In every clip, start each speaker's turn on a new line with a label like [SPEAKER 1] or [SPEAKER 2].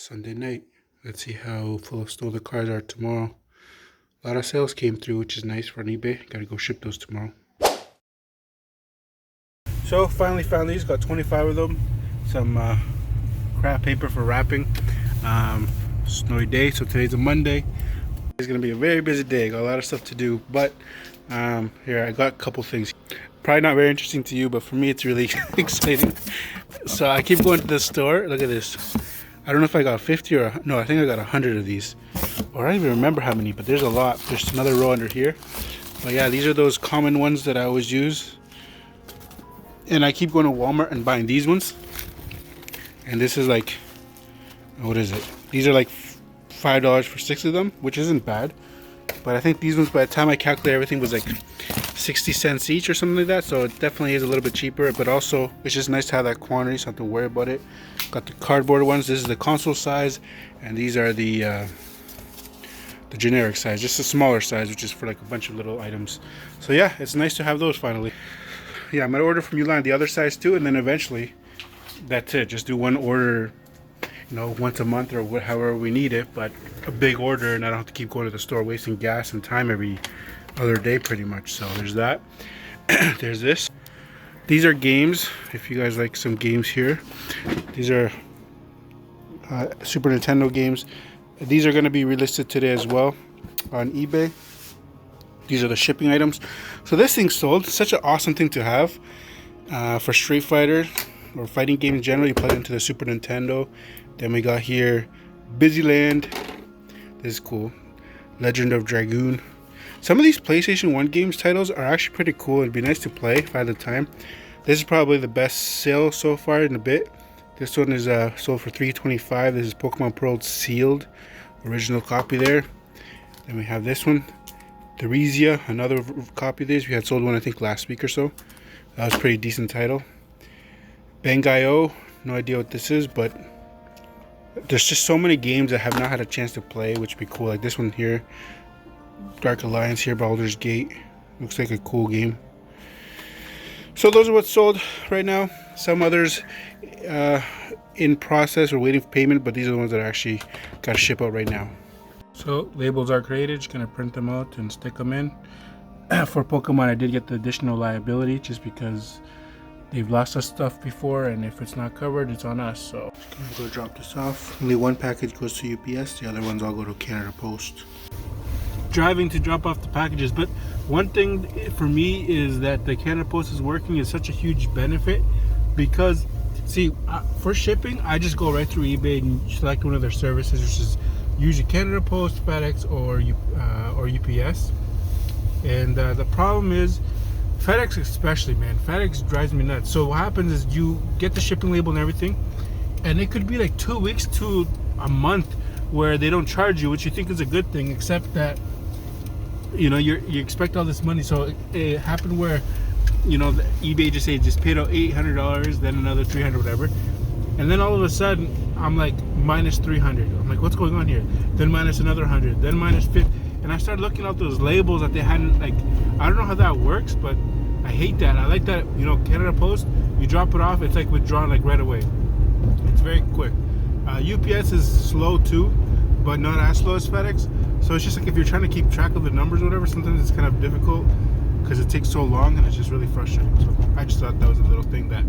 [SPEAKER 1] Sunday night. Let's see how full of snow the cars are tomorrow. A lot of sales came through, which is nice for an eBay. Gotta go ship those tomorrow. So finally found these, got 25 of them. Some craft paper for wrapping. Snowy day, so today's a Monday. It's gonna be a very busy day, got a lot of stuff to do, but here I got a couple things. Probably not very interesting to you, but for me it's really exciting. So I keep going to the store. Look at this. I don't know if I got 50 or no, I think I got 100 of these, or I don't even remember how many, but there's a lot. There's another row under here, but yeah, these are those common ones that I always use, and I keep going to Walmart and buying these ones. And this is like, what is it? These are like $5 for 6 of them, which isn't bad, but I think these ones, by the time I calculate everything, was like 60 cents each or something like that, so it definitely is a little bit cheaper, but also it's just nice to have that quantity so I don't have to worry about it. Got the cardboard ones. This is the console size, and these are the generic size, just a smaller size, which is for like a bunch of little items. So yeah, it's nice to have those finally. Yeah, I'm gonna order from Uline the other size too, and then eventually that's it. Just do one order, you know, once a month or however we need it, but a big order, and I don't have to keep going to the store wasting gas and time every other day pretty much. So there's that. There's this. These are games, if you guys like some games here. These are Super Nintendo games. These are going to be relisted today as well on eBay. These are the shipping items. So this thing sold. It's such an awesome thing to have for Street Fighter or fighting games generally. You plug it into the Super Nintendo. Then we got here Busy Land. This is cool. Legend of Dragoon. Some of these PlayStation 1 games titles are actually pretty cool. It'd be nice to play if I had the time. This is probably the best sale so far in a bit. This one is sold for $3.25. This is Pokemon Pearl sealed, original copy there. Then we have this one, Theresia, another copy of this. We had sold one I think last week or so. That was a pretty decent title. Bangai-O, no idea what this is, but there's just so many games I have not had a chance to play, which would be cool. Like this one here, Dark Alliance here, Baldur's Gate. Looks like a cool game. So those are what's sold right now. Some others in process or waiting for payment, but these are the ones that I actually got to ship out right now. So labels are created. Just gonna print them out and stick them in. For Pokemon, I did get the additional liability just because they've lost us stuff before, and if it's not covered, it's on us. So just gonna go drop this off. Only one package goes to UPS. The other ones all go to Canada Post. Driving to drop off the packages, but one thing for me is that the Canada Post is working is such a huge benefit, because see, for shipping I just go right through eBay and select one of their services, which is usually Canada Post, FedEx, or UPS. And the problem is FedEx, especially, man, FedEx drives me nuts. So what happens is you get the shipping label and everything, and it could be like 2 weeks to a month where they don't charge you, which you think is a good thing, except that, you know, you expect all this money. So it happened where, you know, the eBay just paid out $800, then another $300, whatever, and then all of a sudden I'm like minus $300. I'm like, what's going on here? Then minus another $100, then minus $50, and I started looking at those labels that they hadn't, like, I don't know how that works, but I hate that. I like that, you know, Canada Post, you drop it off, it's like withdrawn like right away. It's very quick. UPS is slow too, but not as slow as FedEx. So it's just like if you're trying to keep track of the numbers or whatever, sometimes it's kind of difficult because it takes so long, and it's just really frustrating. So I just thought that was a little thing that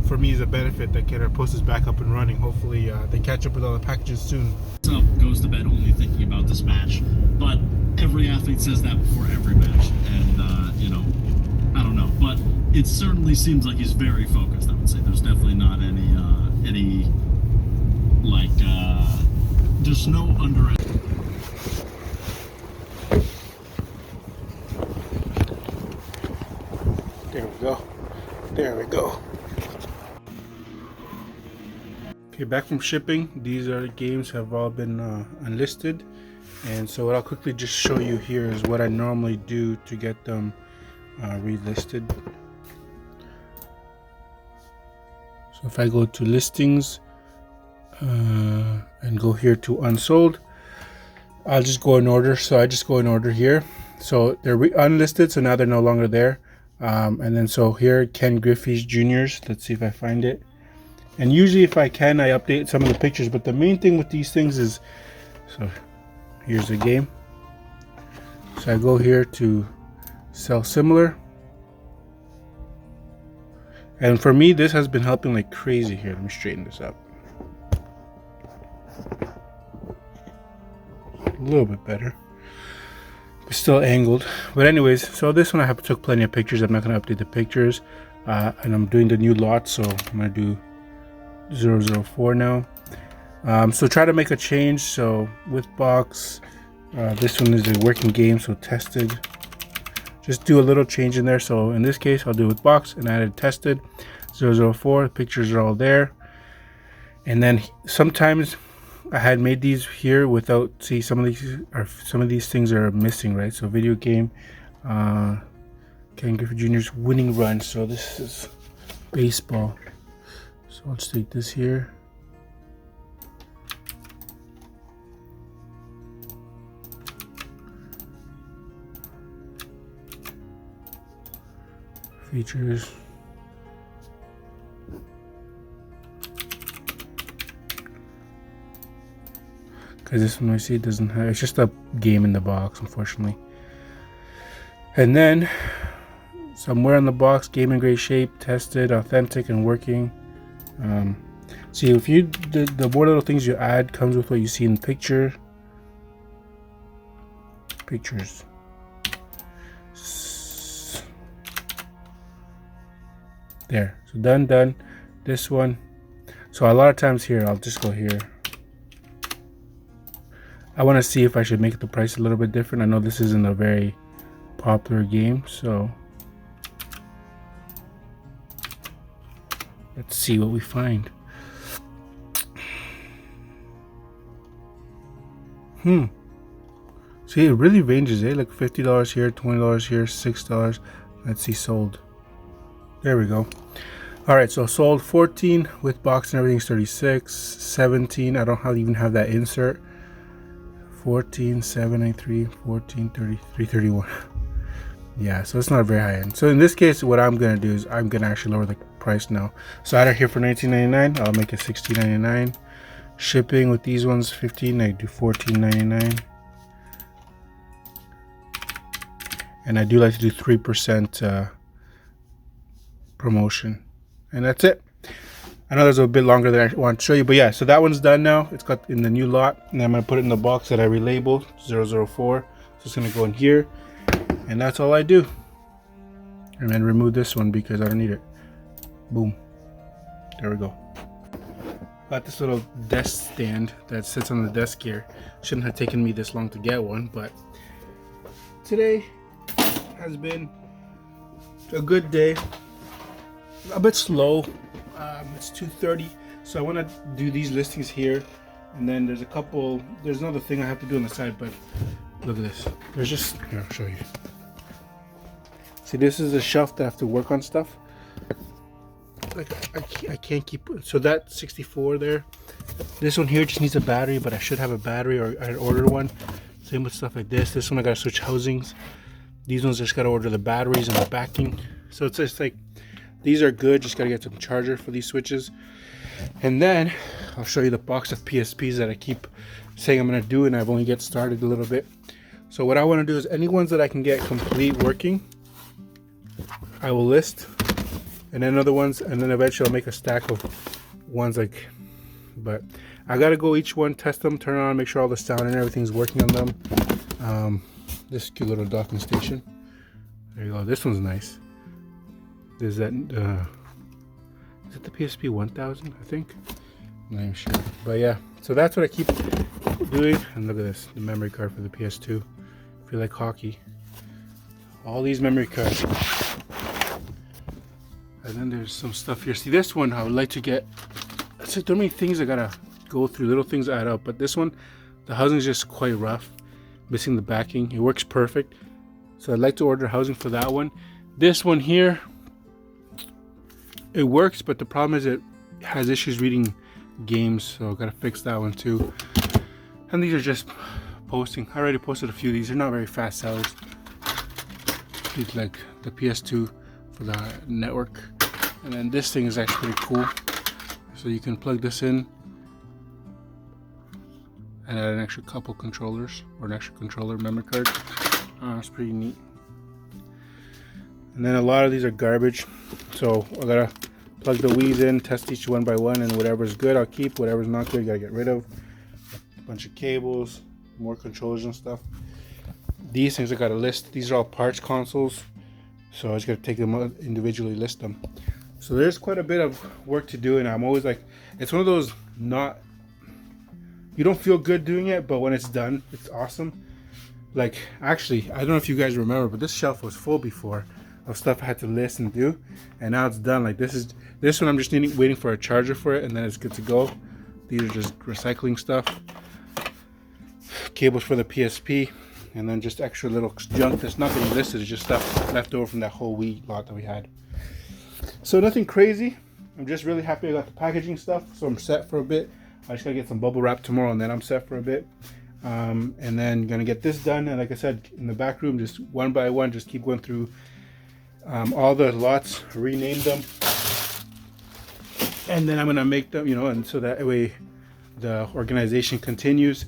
[SPEAKER 1] for me is a benefit, that Canada Post is back up and running. Hopefully they catch up with all the packages soon.
[SPEAKER 2] So goes to bed only thinking about this match, but every athlete says that before every match, and you know, I don't know, but it certainly seems like he's very focused. I would say there's definitely not any like there's no under.
[SPEAKER 1] There we go. There we go. Okay, back from shipping. These are games have all been unlisted, and so what I'll quickly just show you here is what I normally do to get them relisted. So if I go to listings and go here to unsold, I'll just go in order. So I just go in order here. So they're unlisted, so now they're no longer there. And then so here, Ken Griffey's Juniors. Let's see if I find it. And usually if I can, I update some of the pictures, but the main thing with these things is, so here's the game. So I go here to sell similar. And for me, this has been helping like crazy here. Let me straighten this up. A little bit better. But still angled. But anyways, so this one I took plenty of pictures. I'm not going to update the pictures. And I'm doing the new lot, so I'm going to do 004 now. So try to make a change. So with box, this one is a working game, so tested. Just do a little change in there. So in this case, I'll do with box and added tested 004. The pictures are all there. And then sometimes I had made these here without, see, some of these things are missing, right? So video game, Ken Griffey Jr.'s winning run. So this is baseball. So let's take this here. Features. Because this one I see it doesn't have, it's just a game in the box, unfortunately. And then somewhere on the box, game in great shape, tested, authentic, and working. See, if you the more little things you add comes with what you see in the picture. Pictures. There, so done. This one, so a lot of times here I'll just go here. I want to see if I should make the price a little bit different. I know this isn't a very popular game, so let's see what we find. See, it really ranges, eh? Like $50 here, $20 here, $6. Let's see, sold. There we go. All right, so sold 14 with box and everything's 36. 17, I don't even have that insert. 14, 793, 14, 33, 31. Yeah, so it's not very high end. So in this case, what I'm gonna do is I'm gonna actually lower the price now. So out of here for $19.99, I'll make it $16.99. Shipping with these ones, $15. I do $14.99. And I do like to do 3% promotion, and that's it. I know there's a bit longer than I want to show you, but yeah, so that one's done now. It's got in the new lot, and I'm gonna put it in the box that I relabeled 004. So it's gonna go in here, and that's all I do. And then remove this one because I don't need it. Boom. There we go. Got this little desk stand that sits on the desk here. Shouldn't have taken me this long to get one, but today has been a good day. A bit slow. It's 2:30, so I want to do these listings here, and then there's another thing I have to do on the side. But look at this. There's just here, I'll show you. See, this is a shelf that I have to work on stuff. Like I can't keep. So that 64 there. This one here just needs a battery, but I should have a battery, or I ordered one. Same with stuff like this. This one I gotta switch housings. These ones just gotta order the batteries and the backing. So it's just like, these are good, just gotta get some charger for these switches. And then I'll show you the box of PSPs that I keep saying I'm gonna do, and I've only get started a little bit. So what I wanna do is any ones that I can get complete working, I will list. And then other ones, and then eventually I'll make a stack of ones like, but I gotta go each one, test them, turn on, make sure all the sound and everything's working on them. This cute little docking station. There you go, this one's nice. There's that, is it the PSP 1000, I think? I'm not even sure. But yeah, so that's what I keep doing. And look at this, the memory card for the PS2. I feel like hockey. All these memory cards. And then there's some stuff here. See, this one I would like to get. It's like, there are many things I gotta go through. Little things add up. But this one, the housing's just quite rough. Missing the backing. It works perfect. So I'd like to order housing for that one. This one here, it works, but the problem is it has issues reading games, so I've got to fix that one too. And these are just posting. I already posted a few of these. They're not very fast sellers. It's like the PS2 for the network. And then this thing is actually pretty cool. So you can plug this in and add an extra couple controllers or an extra controller memory card. It's pretty neat. And then a lot of these are garbage, so I gotta plug the Wii's in, test each one by one, and whatever's good I'll keep, whatever's not good you gotta get rid of. A bunch of cables, more controllers and stuff. These things I got a list. These are all parts consoles, so I just gotta take them out individually, list them. So there's quite a bit of work to do, and I'm always like, it's one of those you don't feel good doing it, but when it's done, it's awesome. Like, actually, I don't know if you guys remember, but this shelf was full before of stuff I had to list and do, and now it's done. Like this one I'm just waiting for a charger for it, and then it's good to go. These are just recycling stuff, cables for the PSP, and then just extra little junk that's not getting listed. It's just stuff left over from that whole Wii lot that we had. So nothing crazy. I'm just really happy I got the packaging stuff, so I'm set for a bit. I just gotta get some bubble wrap tomorrow, and then I'm set for a bit. And then gonna get this done, and like I said, in the back room, just one by one, just keep going through all the lots, rename them, and then I'm gonna make them, and so that way the organization continues,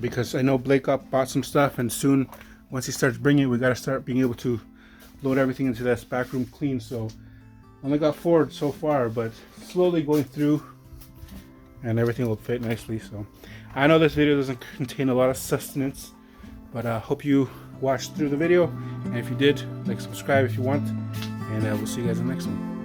[SPEAKER 1] because I know Blake bought some stuff, and soon once he starts bringing it, we gotta start being able to load everything into this back room clean. So I only got 4 so far, but slowly going through, and everything will fit nicely. So I know this video doesn't contain a lot of sustenance, but I hope you watched through the video, and if you did, like, subscribe if you want, and we'll see you guys in the next one.